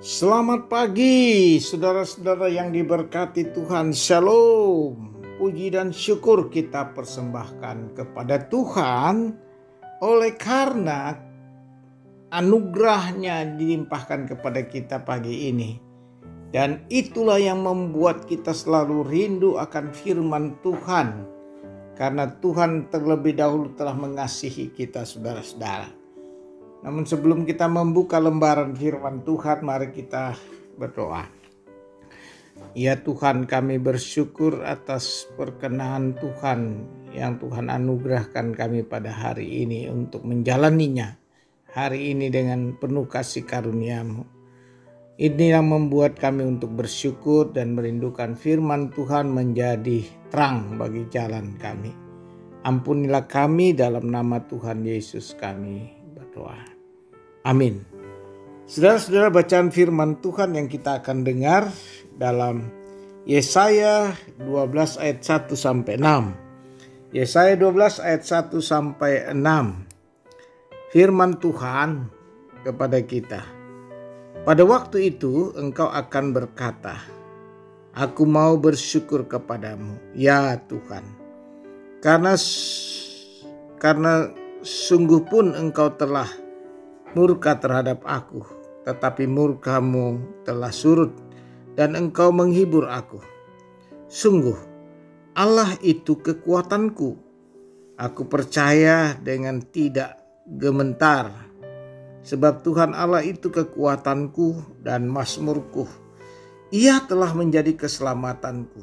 Selamat pagi, saudara-saudara yang diberkati Tuhan. Shalom. Puji dan syukur kita persembahkan kepada Tuhan oleh karena anugerahnya dilimpahkan kepada kita pagi ini. Dan itulah yang membuat kita selalu rindu akan firman Tuhan. Karena Tuhan terlebih dahulu telah mengasihi kita, saudara-saudara. Namun sebelum kita membuka lembaran firman Tuhan, mari kita berdoa. Ya Tuhan, kami bersyukur atas perkenan Tuhan yang Tuhan anugerahkan kami pada hari ini untuk menjalaninya. Hari ini dengan penuh kasih karunia-Mu. Ini yang membuat kami untuk bersyukur dan merindukan firman Tuhan menjadi terang bagi jalan kami. Ampunilah kami dalam nama Tuhan Yesus kami berdoa. Amin. Saudara-saudara, bacaan firman Tuhan yang kita akan dengar dalam Yesaya 12 ayat 1 sampai 6. Yesaya 12 ayat 1 sampai 6. Firman Tuhan kepada kita. Pada waktu itu engkau akan berkata, aku mau bersyukur kepadamu, ya Tuhan. Karena sungguh pun engkau telah murka terhadap aku, tetapi murkamu telah surut dan engkau menghibur aku. Sungguh, Allah itu kekuatanku. Aku percaya dengan tidak gemetar. Sebab Tuhan Allah itu kekuatanku dan mazmurku. Ia telah menjadi keselamatanku.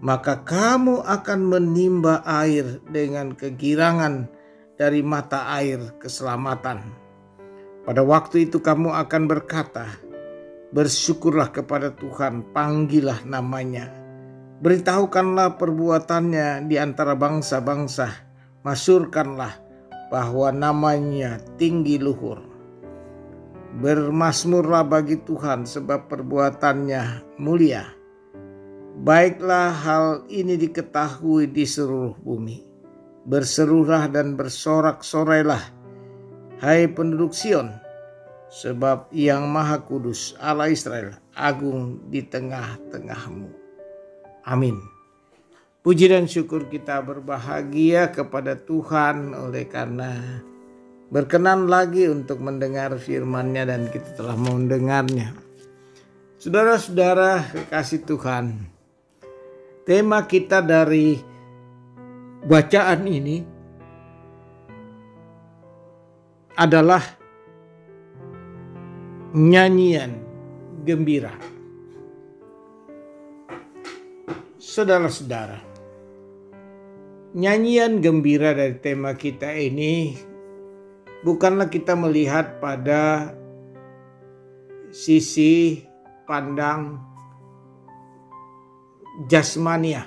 Maka kamu akan menimba air dengan kegirangan dari mata air keselamatan. Pada waktu itu kamu akan berkata, bersyukurlah kepada Tuhan, panggillah namanya. Beritahukanlah perbuatannya di antara bangsa-bangsa, masyurkanlah bahwa namanya tinggi luhur. Bermasmurlah bagi Tuhan sebab perbuatannya mulia. Baiklah hal ini diketahui di seluruh bumi. Berserulah dan bersorak-sorailah, hai penduduk Sion, sebab Yang Maha Kudus Allah Israel agung di tengah-tengahmu. Amin. Puji dan syukur kita berbahagia kepada Tuhan oleh karena berkenan lagi untuk mendengar firman-Nya dan kita telah mendengarnya. Saudara-saudara kekasih Tuhan, tema kita dari bacaan ini adalah nyanyian gembira. Saudara-saudara, nyanyian gembira dari tema kita ini bukanlah kita melihat pada sisi pandang jasmania,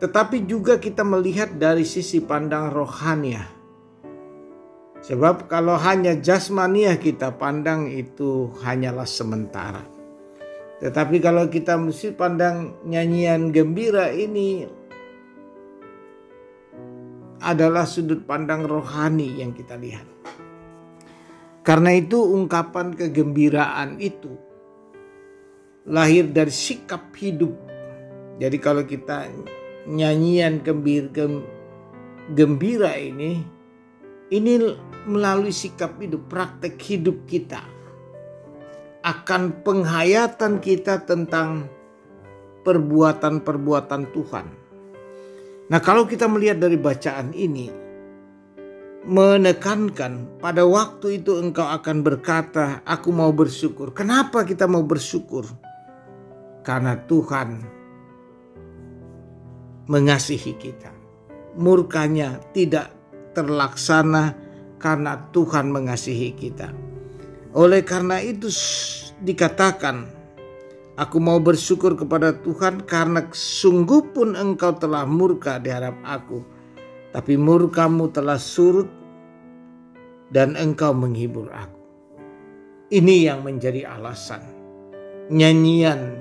tetapi juga kita melihat dari sisi pandang rohania. Sebab kalau hanya jasmania kita pandang itu hanyalah sementara. Tetapi kalau kita mesti pandang nyanyian gembira ini adalah sudut pandang rohani yang kita lihat. Karena itu ungkapan kegembiraan itu lahir dari sikap hidup. Jadi kalau kita nyanyian gembira ini melalui sikap hidup, praktek hidup kita akan penghayatan kita tentang perbuatan-perbuatan Tuhan. Nah, kalau kita melihat dari bacaan ini menekankan pada waktu itu engkau akan berkata, aku mau bersyukur. Kenapa kita mau bersyukur? Karena Tuhan mengasihi kita. Murkanya tidak terlaksana karena Tuhan mengasihi kita. Oleh karena itu dikatakan, aku mau bersyukur kepada Tuhan karena sungguh pun engkau telah murka di hadap aku, tapi murkamu telah surut dan engkau menghibur aku. Ini yang menjadi alasan nyanyian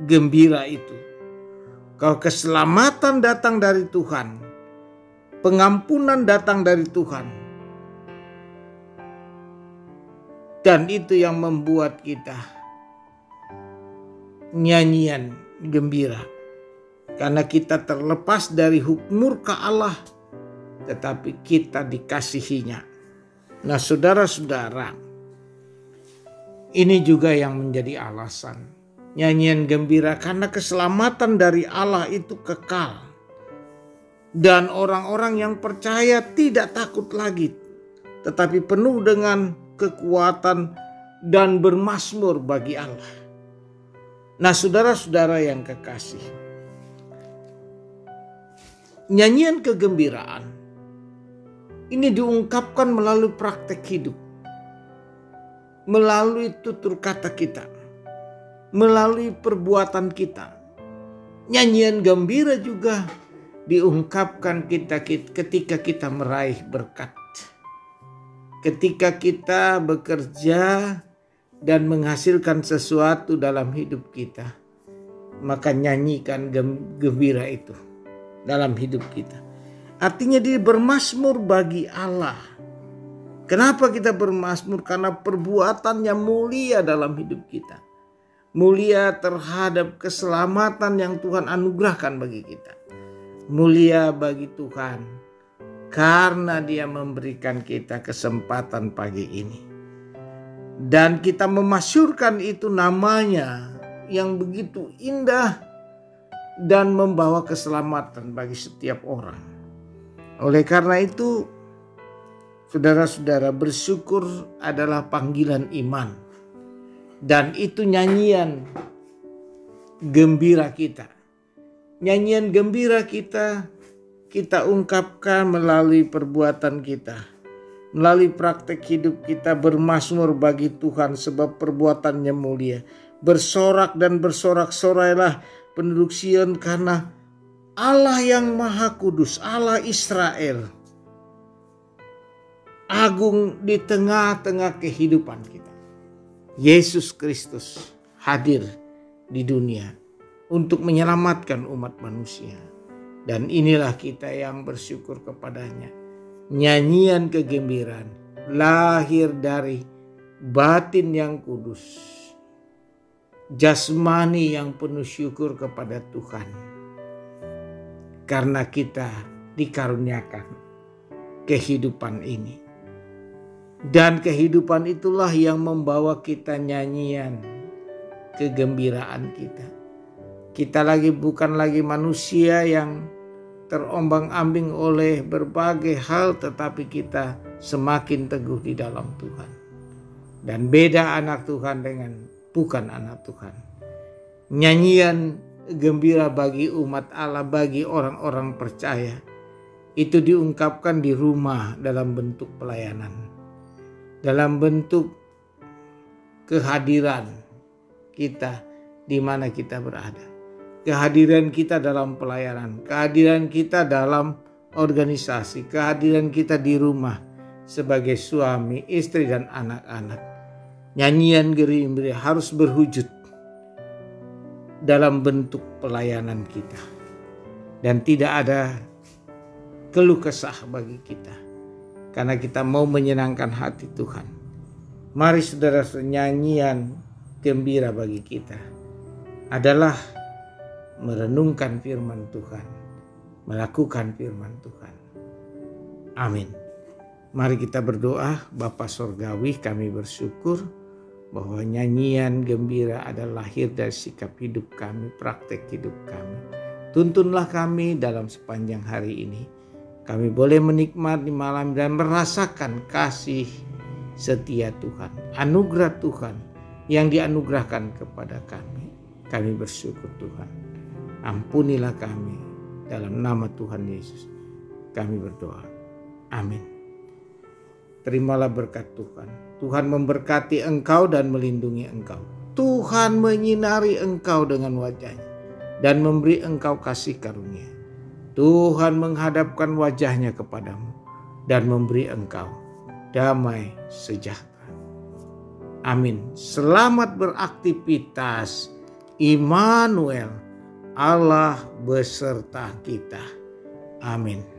gembira itu. Kalau keselamatan datang dari Tuhan, pengampunan datang dari Tuhan, Dan itu yang membuat kita nyanyian gembira. Karena kita terlepas dari murka Allah, tetapi kita dikasihinya. Nah saudara-saudara, ini juga yang menjadi alasan nyanyian gembira, karena keselamatan dari Allah itu kekal. Dan orang-orang yang percaya tidak takut lagi, tetapi penuh dengan kekuatan dan bermazmur bagi Allah. Nah saudara-saudara yang kekasih, nyanyian kegembiraan ini diungkapkan melalui praktek hidup, melalui tutur kata kita, melalui perbuatan kita. Nyanyian gembira juga diungkapkan ketika kita meraih berkat. Ketika kita bekerja dan menghasilkan sesuatu dalam hidup kita, maka nyanyikan gembira itu dalam hidup kita. Artinya dia bermazmur bagi Allah. Kenapa kita bermazmur? Karena perbuatannya mulia dalam hidup kita. Mulia terhadap keselamatan yang Tuhan anugerahkan bagi kita. Mulia bagi Tuhan karena Dia memberikan kita kesempatan pagi ini. Dan kita memasyurkan itu namanya yang begitu indah dan membawa keselamatan bagi setiap orang. Oleh karena itu, saudara-saudara, bersyukur adalah panggilan iman. Dan itu nyanyian gembira kita. Nyanyian gembira kita ungkapkan melalui perbuatan kita. Melalui praktek hidup kita bermazmur bagi Tuhan sebab perbuatannya mulia. Bersorak dan bersorak-sorailah penduduk Sion karena Allah yang Maha Kudus, Allah Israel, agung di tengah-tengah kehidupan kita. Yesus Kristus hadir di dunia untuk menyelamatkan umat manusia. Dan inilah kita yang bersyukur kepadanya. Nyanyian kegembiraan lahir dari batin yang kudus, jasmani yang penuh syukur kepada Tuhan. Karena kita dikaruniakan kehidupan ini. Dan kehidupan itulah yang membawa kita nyanyian kegembiraan kita. Kita bukan lagi manusia yang terombang-ambing oleh berbagai hal, tetapi kita semakin teguh di dalam Tuhan. Dan beda anak Tuhan dengan bukan anak Tuhan. Nyanyian gembira bagi umat Allah, bagi orang-orang percaya, itu diungkapkan di rumah dalam bentuk pelayanan, dalam bentuk kehadiran kita di mana kita berada. Kehadiran kita dalam pelayanan, kehadiran kita dalam organisasi, kehadiran kita di rumah sebagai suami, istri, dan anak-anak. Nyanyian gembira harus berwujud dalam bentuk pelayanan kita. Dan tidak ada keluh kesah bagi kita. Karena kita mau menyenangkan hati Tuhan. Mari saudara-saudara, nyanyian gembira bagi kita adalah merenungkan firman Tuhan, melakukan firman Tuhan. Amin. Mari kita berdoa. Bapa Sorgawi, kami bersyukur bahwa nyanyian gembira adalah lahir dari sikap hidup kami, praktek hidup kami. Tuntunlah kami dalam sepanjang hari ini. Kami boleh menikmati malam dan merasakan kasih setia Tuhan, anugerah Tuhan yang dianugerahkan kepada kami. Kami bersyukur Tuhan. Ampunilah kami dalam nama Tuhan Yesus. Kami berdoa. Amin. Terimalah berkat Tuhan. Tuhan memberkati engkau dan melindungi engkau. Tuhan menyinari engkau dengan wajahnya dan memberi engkau kasih karunia. Tuhan menghadapkan wajahnya kepadamu dan memberi engkau damai sejahtera. Amin. Selamat beraktivitas. Immanuel, Allah beserta kita. Amin.